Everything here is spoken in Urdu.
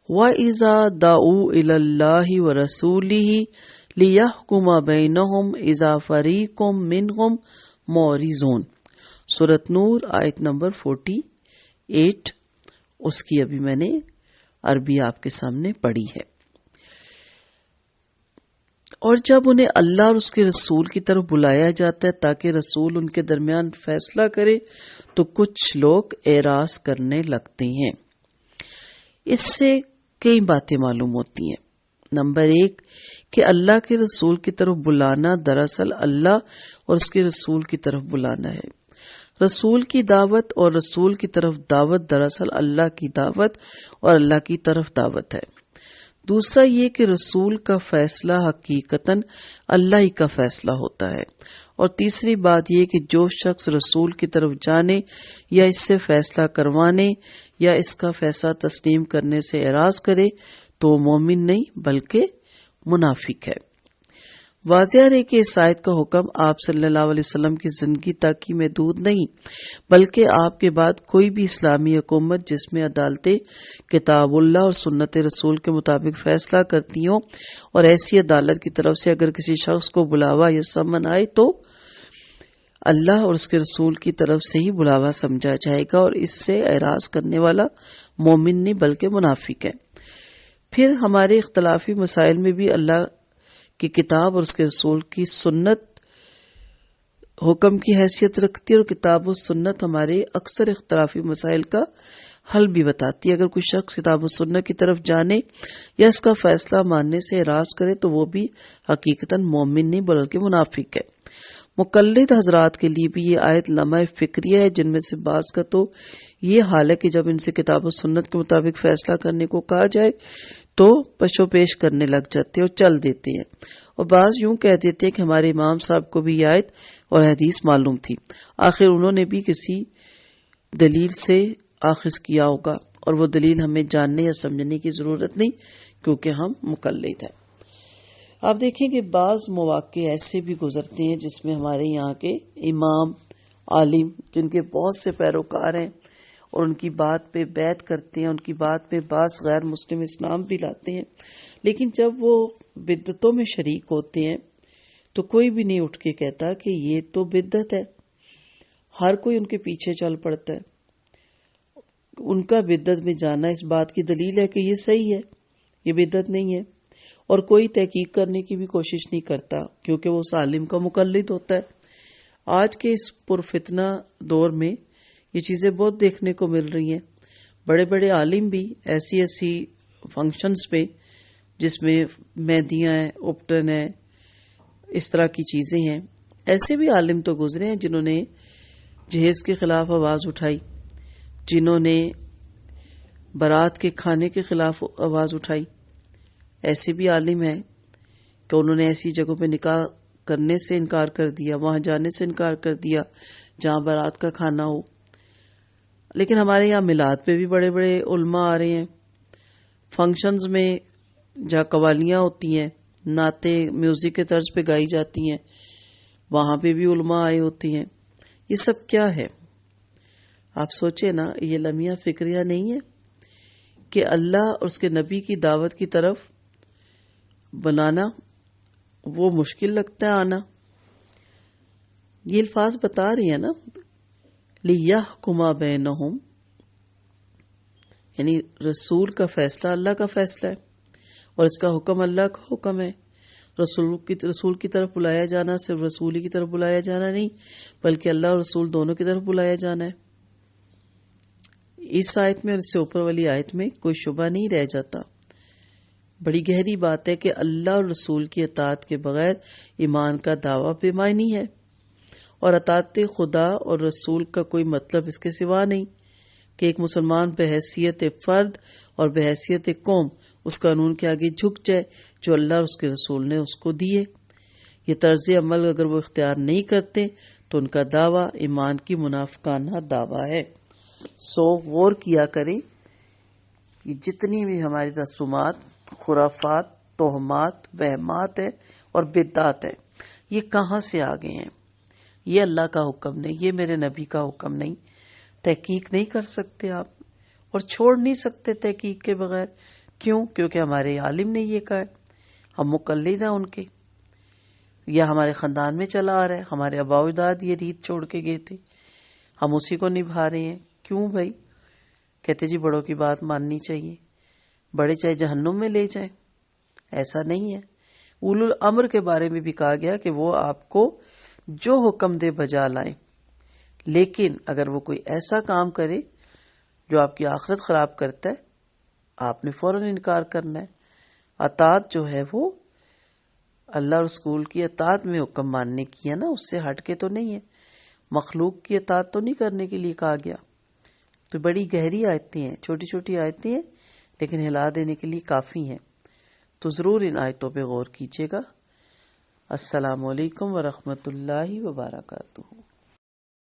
وَإِذَا دَعُوا إِلَى اللَّهِ وَرَسُولِهِ لِيَحْكُمَ بَيْنَهُمْ إِذَا فَرِيقٌ مِّنْهُمْ مُعْرِضُونَ۔ سورۃ نور آیت نمبر 48، اس کی ابھی میں نے عربی آپ کے سامنے پڑھی ہے۔ اور جب انہیں اللہ اور اس کے رسول کی طرف بلایا جاتا ہے تاکہ رسول ان کے درمیان فیصلہ کرے تو کچھ لوگ اعراض کرنے لگتے ہیں۔ اس سے کئی باتیں معلوم ہوتی ہیں۔ نمبر 1 کہ اللہ کے رسول کی طرف بلانا دراصل اللہ اور اس کے رسول کی طرف بلانا ہے۔ رسول کی دعوت اور رسول کی طرف دعوت دراصل اللہ کی دعوت اور اللہ کی طرف دعوت ہے۔ دوسرا یہ کہ رسول کا فیصلہ حقیقتاً اللہ ہی کا فیصلہ ہوتا ہے۔ اور تیسری بات یہ کہ جو شخص رسول کی طرف جانے یا اس سے فیصلہ کروانے یا اس کا فیصلہ تسلیم کرنے سے اعراض کرے تو مومن نہیں بلکہ منافق ہے۔ واضح ہے کہ اس آیت کا حکم آپ صلی اللہ علیہ وسلم کی زندگی تک ہی محدود نہیں، بلکہ آپ کے بعد کوئی بھی اسلامی حکومت جس میں عدالتیں کتاب اللہ اور سنت رسول کے مطابق فیصلہ کرتی ہوں، اور ایسی عدالت کی طرف سے اگر کسی شخص کو بلاوا یا سمن آئے تو اللہ اور اس کے رسول کی طرف سے ہی بلاوا سمجھا جائے گا، اور اس سے اعراض کرنے والا مومن نہیں بلکہ منافق ہے۔ پھر ہمارے اختلافی مسائل میں بھی اللہ کی کتاب اور اس کے رسول کی سنت حکم کی حیثیت رکھتی ہے، اور کتاب و سنت ہمارے اکثر اختلافی مسائل کا حل بھی بتاتی ہے۔ اگر کوئی شخص کتاب و سنت کی طرف جانے یا اس کا فیصلہ ماننے سے اعراض کرے تو وہ بھی حقیقتاً مومن نہیں بلکہ منافق ہے۔ مقلد حضرات کے لیے بھی یہ آیت لمحہ فکریہ ہے، جن میں سے بعض کا تو یہ حال ہے کہ جب ان سے کتاب و سنت کے مطابق فیصلہ کرنے کو کہا جائے تو پشو پیش کرنے لگ جاتے ہیں اور چل دیتے ہیں، اور بعض یوں کہہ دیتے ہیں کہ ہمارے امام صاحب کو بھی یہ آیت اور حدیث معلوم تھی، آخر انہوں نے بھی کسی دلیل سے آخذ کیا ہوگا، اور وہ دلیل ہمیں جاننے یا سمجھنے کی ضرورت نہیں کیونکہ ہم مقلد ہیں۔ آپ دیکھیں کہ بعض مواقع ایسے بھی گزرتے ہیں جس میں ہمارے یہاں کے امام عالم جن کے بہت سے پیروکار ہیں اور ان کی بات پہ بیعت کرتے ہیں، ان کی بات پہ بعض غیر مسلم اسلام بھی لاتے ہیں، لیکن جب وہ بدعتوں میں شریک ہوتے ہیں تو کوئی بھی نہیں اٹھ کے کہتا کہ یہ تو بدعت ہے، ہر کوئی ان کے پیچھے چل پڑتا ہے۔ ان کا بدعت میں جانا اس بات کی دلیل ہے کہ یہ صحیح ہے، یہ بدعت نہیں ہے، اور کوئی تحقیق کرنے کی بھی کوشش نہیں کرتا کیونکہ وہ اس عالم کا مقلد ہوتا ہے۔ آج کے اس پرفتنہ دور میں یہ چیزیں بہت دیکھنے کو مل رہی ہیں۔ بڑے بڑے عالم بھی ایسی فنکشنز پہ جس میں مہندیاں ہیں، اپٹن ہیں، اس طرح کی چیزیں ہیں، ایسے بھی عالم تو گزرے ہیں جنہوں نے جہیز کے خلاف آواز اٹھائی، جنہوں نے برات کے کھانے کے خلاف آواز اٹھائی۔ ایسے بھی عالم ہیں کہ انہوں نے ایسی جگہوں پہ نکاح کرنے سے انکار کر دیا، وہاں جانے سے انکار کر دیا جہاں برات کا کھانا ہو۔ لیکن ہمارے یہاں میلاد پہ بھی بڑے بڑے علماء آ رہے ہیں، فنکشنز میں جہاں قوالیاں ہوتی ہیں، نعتیں میوزک کے طرز پہ گائی جاتی ہیں، وہاں پہ بھی علماء آئے ہوتے ہیں۔ یہ سب کیا ہے؟ آپ سوچیں نا، یہ لمحہ فکریہ نہیں ہے کہ اللہ اور اس کے نبی کی دعوت کی طرف بنانا وہ مشکل لگتا ہے آنا؟ یہ الفاظ بتا رہی ہیں نا، لِيَحْكُمَ بَيْنَهُمْ، یعنی رسول کا فیصلہ اللہ کا فیصلہ ہے اور اس کا حکم اللہ کا حکم ہے۔ رسول کی طرف بلایا جانا صرف رسول کی طرف بلایا جانا نہیں بلکہ اللہ اور رسول دونوں کی طرف بلایا جانا ہے۔ اس آیت میں اور اس سے اوپر والی آیت میں کوئی شبہ نہیں رہ جاتا۔ بڑی گہری بات ہے کہ اللہ اور رسول کی اطاعت کے بغیر ایمان کا دعویٰ بے معنی ہے، اور اطاعت خدا اور رسول کا کوئی مطلب اس کے سوا نہیں کہ ایک مسلمان بحیثیت فرد اور بحیثیت قوم اس قانون کے آگے جھک جائے جو اللہ اور اس کے رسول نے اس کو دیے۔ یہ طرز عمل اگر وہ اختیار نہیں کرتے تو ان کا دعویٰ ایمان کی منافقانہ دعویٰ ہے۔ سو غور کیا کریں، یہ جتنی بھی ہماری رسومات، خرافات، توہمات، وہمات ہیں اور بدعات ہیں، یہ کہاں سے آ گئے ہیں؟ یہ اللہ کا حکم نہیں، یہ میرے نبی کا حکم نہیں۔ تحقیق نہیں کر سکتے آپ، اور چھوڑ نہیں سکتے تحقیق کے بغیر، کیوں؟ کیونکہ ہمارے عالم نے یہ کہا ہے، ہم مقلد ہیں ان کے، یا ہمارے خاندان میں چلا آ رہا ہے، ہمارے آباء و اجداد یہ ریت چھوڑ کے گئے تھے، ہم اسی کو نبھا رہے ہیں۔ کیوں بھائی؟ کہتے جی بڑوں کی بات ماننی چاہیے، بڑے چاہے جہنم میں لے جائیں۔ ایسا نہیں ہے۔ اولو الامر کے بارے میں بھی کہا گیا کہ وہ آپ کو جو حکم دے بجا لائیں، لیکن اگر وہ کوئی ایسا کام کرے جو آپ کی آخرت خراب کرتا ہے، آپ نے فوراً انکار کرنا ہے۔ اطاعت جو ہے وہ اللہ اور رسول کی اطاعت میں حکم ماننے کی ہے نا، اس سے ہٹ کے تو نہیں ہے، مخلوق کی اطاعت تو نہیں کرنے کے لیے کہا گیا۔ تو بڑی گہری آیتیں ہیں، چھوٹی چھوٹی آیتیں ہیں، لیکن ہلا دینے کے لیے کافی ہیں، تو ضرور ان آیتوں پہ غور کیجیے گا۔ السلام علیکم ورحمۃ اللہ وبرکاتہ۔